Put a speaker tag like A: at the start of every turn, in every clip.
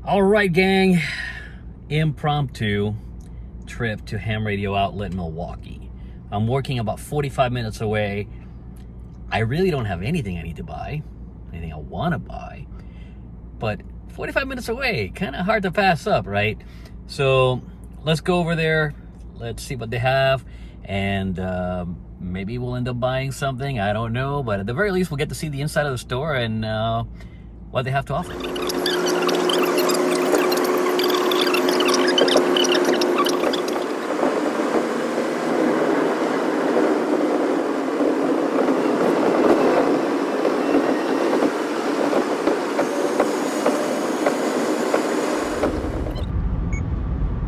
A: All right, gang. Impromptu trip to ham radio outlet Milwaukee. I'm working about 45 minutes away. I really don't have anything I need to buy, anything I want to buy, but 45 minutes away, kind of hard to pass up, right? So let's go over there. Let's see what they have, and maybe we'll end up buying something. I don't know, but at the very least, we'll get to see the inside of the store and what they have to offer.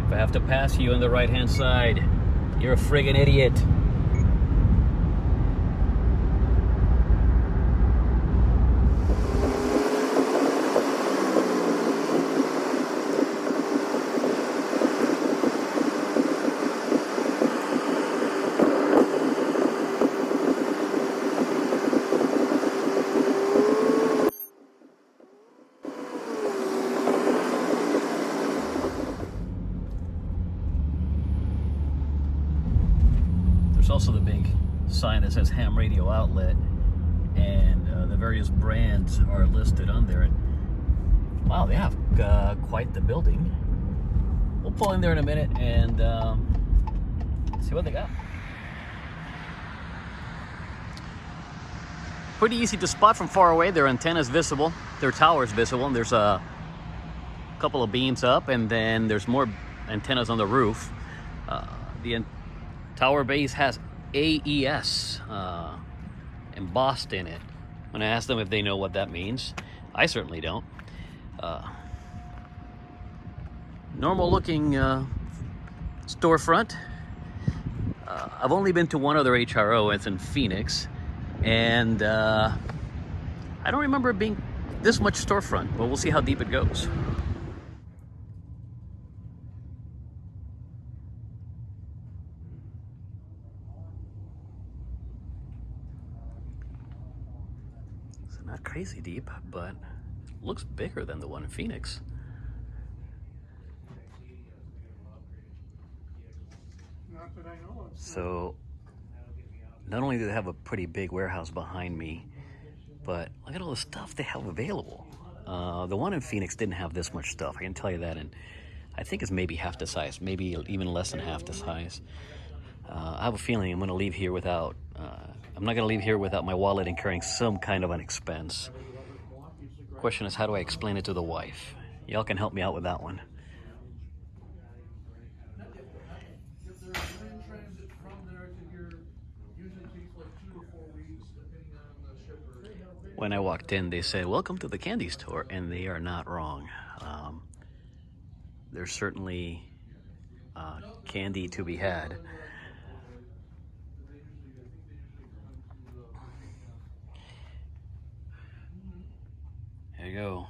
A: I have to pass you on the right hand side. You're a friggin' idiot. There's also the big sign that says ham radio outlet, and the various brands are listed on there. And wow, they have quite the building. We'll pull in there in a minute and see what they got. Pretty easy to spot from far away. Their antenna's visible, their tower's visible, and there's a couple of beams up, and then there's more antennas on the roof. The tower base has AES embossed in it. When I asked them if they know what that means, I certainly don't. Normal looking storefront. I've only been to one other HRO, it's in Phoenix, and I don't remember it being this much storefront, but we'll see how deep it goes. Not crazy deep, but looks bigger than the one in Phoenix. So not only do they have a pretty big warehouse behind me, but look at all the stuff they have available. The one in Phoenix didn't have this much stuff, I can tell you that, and I think it's maybe half the size, maybe even less than half the size. I have a feeling I'm going to leave here without I'm not going to leave here without my wallet incurring some kind of an expense. Question is, how do I explain it to the wife? Y'all can help me out with that one. When I walked in, they said, "Welcome to the candy store," and they are not wrong. There's certainly candy to be had. There you go,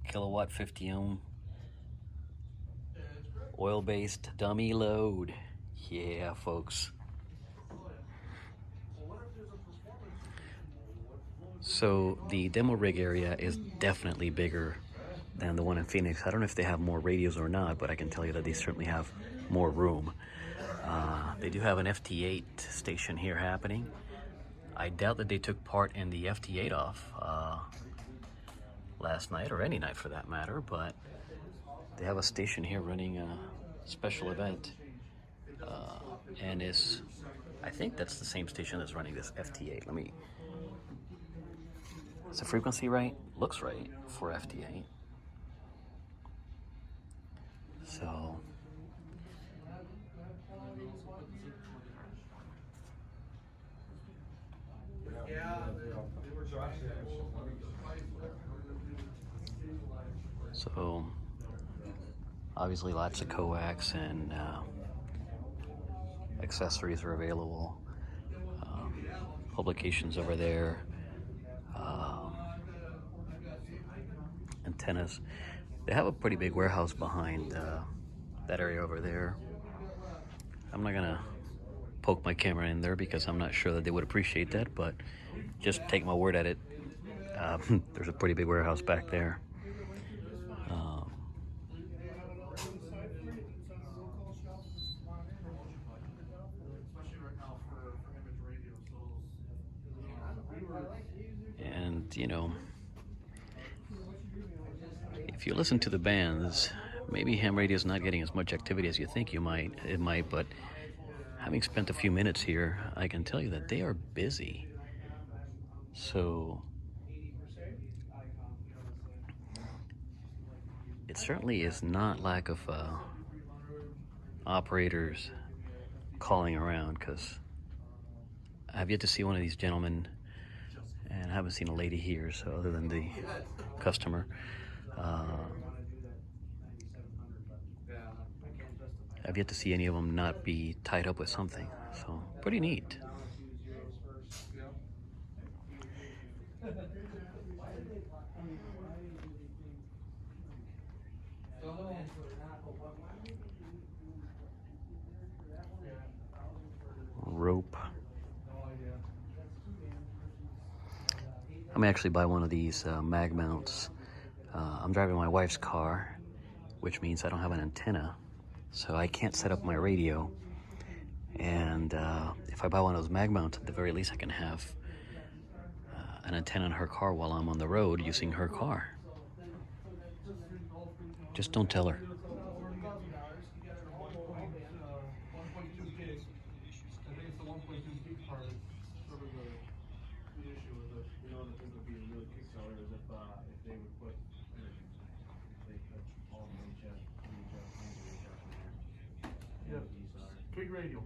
A: kilowatt 50 ohm oil-based dummy load. Yeah, folks. So the demo rig area is definitely bigger than the one in Phoenix. I don't know if they have more radios or not, but I can tell you that they certainly have more room. They do have an FT8 station here happening. I doubt that they took part in the FT8 off last night, or any night for that matter, but they have a station here running a special event, and I think that's the same station that's running this FT8. Is the frequency right? Looks right for FT8. So obviously lots of coax and accessories are available. Publications over there. Antennas. They have a pretty big warehouse behind that area over there. I'm not gonna poke my camera in there because I'm not sure that they would appreciate that, but just take my word at it. There's a pretty big warehouse back there. you know, if you listen to the bands, maybe ham radio is not getting as much activity as you think it might, but having spent a few minutes here, I can tell you that they are busy. So it certainly is not lack of operators calling around, because I've yet to see one of these gentlemen, and I haven't seen a lady here, so other than the customer, I've yet to see any of them not be tied up with something. So pretty neat. Rope. I may actually buy one of these mag mounts. I'm driving my wife's car, which means I don't have an antenna, so I can't set up my radio. And if I buy one of those mag mounts, at the very least I can have an antenna in her car while I'm on the road using her car. Just don't tell her.
B: Big radio.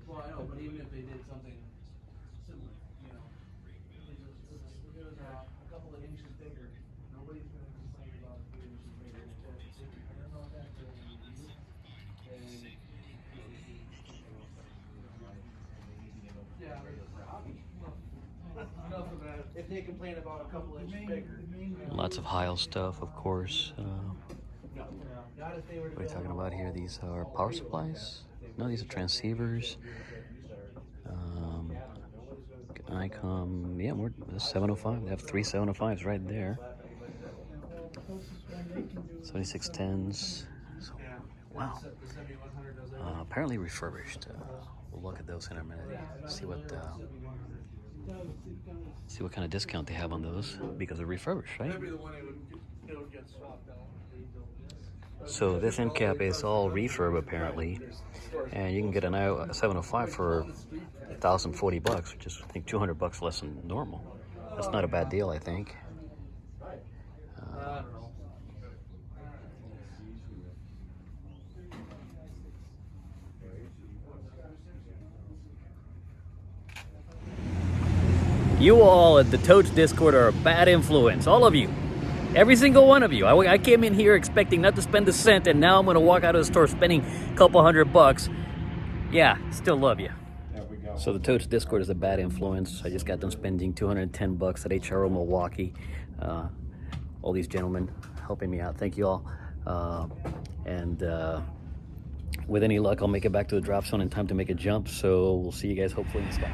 C: Well, I know, but even if they did something similar, you know, if it was a couple of inches bigger, nobody's gonna complain about it being inches bigger. I don't know if that's what you do, then. Yeah, enough of that. If they complain about a couple inches bigger.
A: Lots of Heil stuff, of course.
C: Not if they were to.
A: What are you talking about here? These are power supplies? No, these are transceivers. ICOM, yeah, more 705. They have 3 705s right there. 7610s. So, wow. Apparently refurbished. We'll look at those in a minute. See what kind of discount they have on those, because they're refurbished, right? So this end cap is all refurb apparently, and you can get a 705 for $1,040, which is I think $200 less than normal. That's not a bad deal, I think. You all at the Totes Discord are a bad influence, all of you. Every single one of you. I came in here expecting not to spend a cent, and now I'm going to walk out of the store spending a couple $100. Yeah, still love you. So the Totes Discord is a bad influence. I just got done spending $210 at HRO Milwaukee. All these gentlemen helping me out. Thank you all. And with any luck, I'll make it back to the drop zone in time to make a jump. So we'll see you guys hopefully in the sky.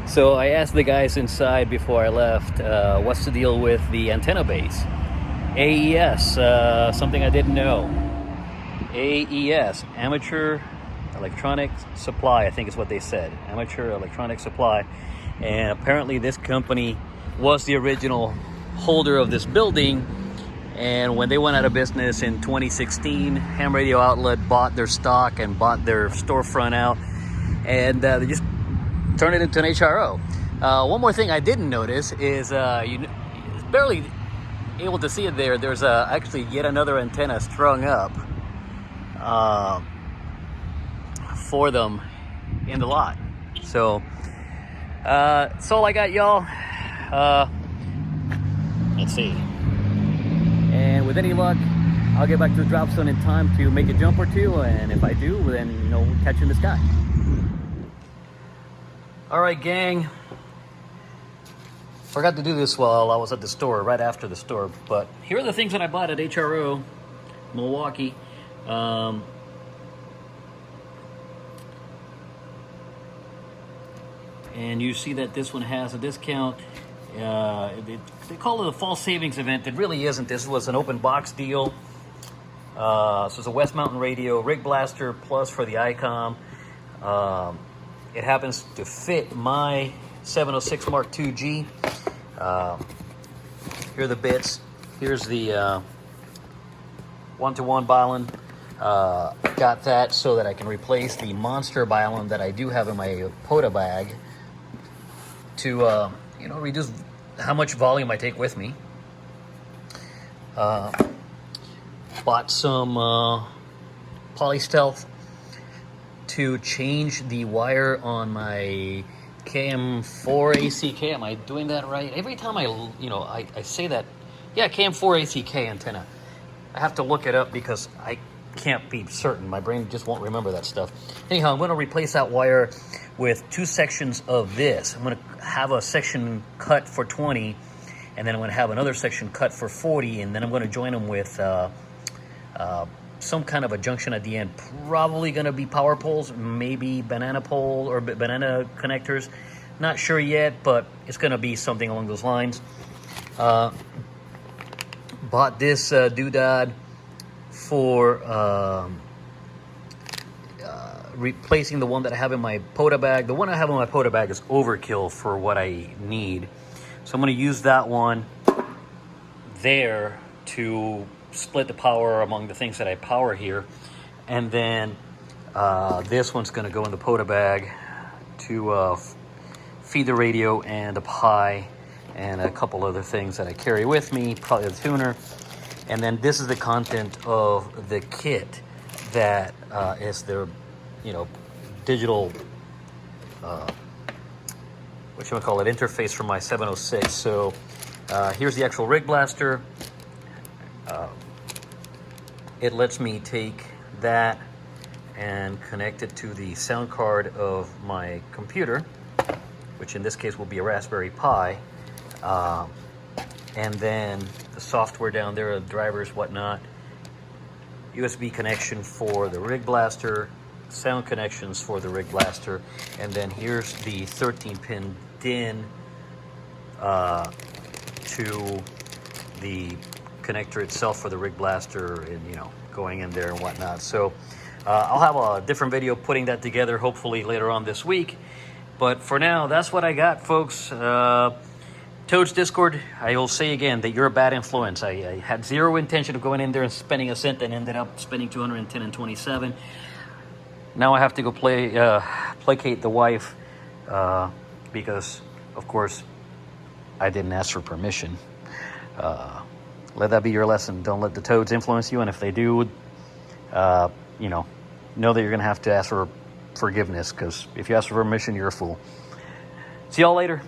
A: So I asked the guys inside before I left, what's the deal with the antenna base? AES, something I didn't know. AES, Amateur Electronic Supply, I think is what they said. Amateur Electronic Supply. And apparently this company was the original holder of this building. And when they went out of business in 2016, Ham Radio Outlet bought their stock and bought their storefront out. And they just turned it into an HRO. One more thing I didn't notice is you're barely able to see it there. There's actually yet another antenna strung up for them in the lot. So that's all I got, y'all. Let's see. And with any luck, I'll get back to the drop zone in time to make a jump or two. And if I do, then we'll catch you in the sky. All right, gang. Forgot to do this while I was at the store, right after the store. But here are the things that I bought at HRO Milwaukee. And you see that this one has a discount. They call it a fall savings event. It really isn't. This was an open box deal. So it's a West Mountain radio, Rig Blaster Plus for the ICOM. It happens to fit my 706 Mark II-G. Here are the bits. Here's the one-to-one bowline. Got that so that I can replace the monster bowline that I do have in my POTA bag to, reduce how much volume I take with me. Bought some Polystealth to change the wire on my KM4 ACK. Am I doing that right? Every time I say that, yeah, KM4 ACK antenna. I have to look it up because I can't be certain. My brain just won't remember that stuff. Anyhow, I'm going to replace that wire with 2 sections of this. I'm going to have a section cut for 20, and then I'm going to have another section cut for 40, and then I'm going to join them with some kind of a junction at the end. Probably going to be power poles, maybe banana pole or banana connectors. Not sure yet, but it's going to be something along those lines. Bought this doodad for replacing the one that I have in my POTA bag. The one I have in my POTA bag is overkill for what I need. So I'm going to use that one there to split the power among the things that I power here. And then this one's going to go in the POTA bag to feed the radio and a Pi and a couple other things that I carry with me, probably the tuner. And then this is the content of the kit that is their, digital, interface for my 706. So here's the actual rig blaster. It lets me take that and connect it to the sound card of my computer, which in this case will be a Raspberry Pi. And then the software down there, the drivers, whatnot. USB connection for the rig blaster, sound connections for the rig blaster, and then here's the 13-pin DIN to the connector itself for the rig blaster, and going in there and whatnot. So I'll have a different video putting that together hopefully later on this week, but for now that's what I got, folks. Toad's Discord, I will say again that you're a bad influence. I had zero intention of going in there and spending a cent and ended up spending 210 and 27. Now I have to go placate the wife because of course I didn't ask for permission. Let that be your lesson. Don't let the toads influence you, and if they do, know that you're going to have to ask for forgiveness, because if you ask for permission, you're a fool. See y'all later.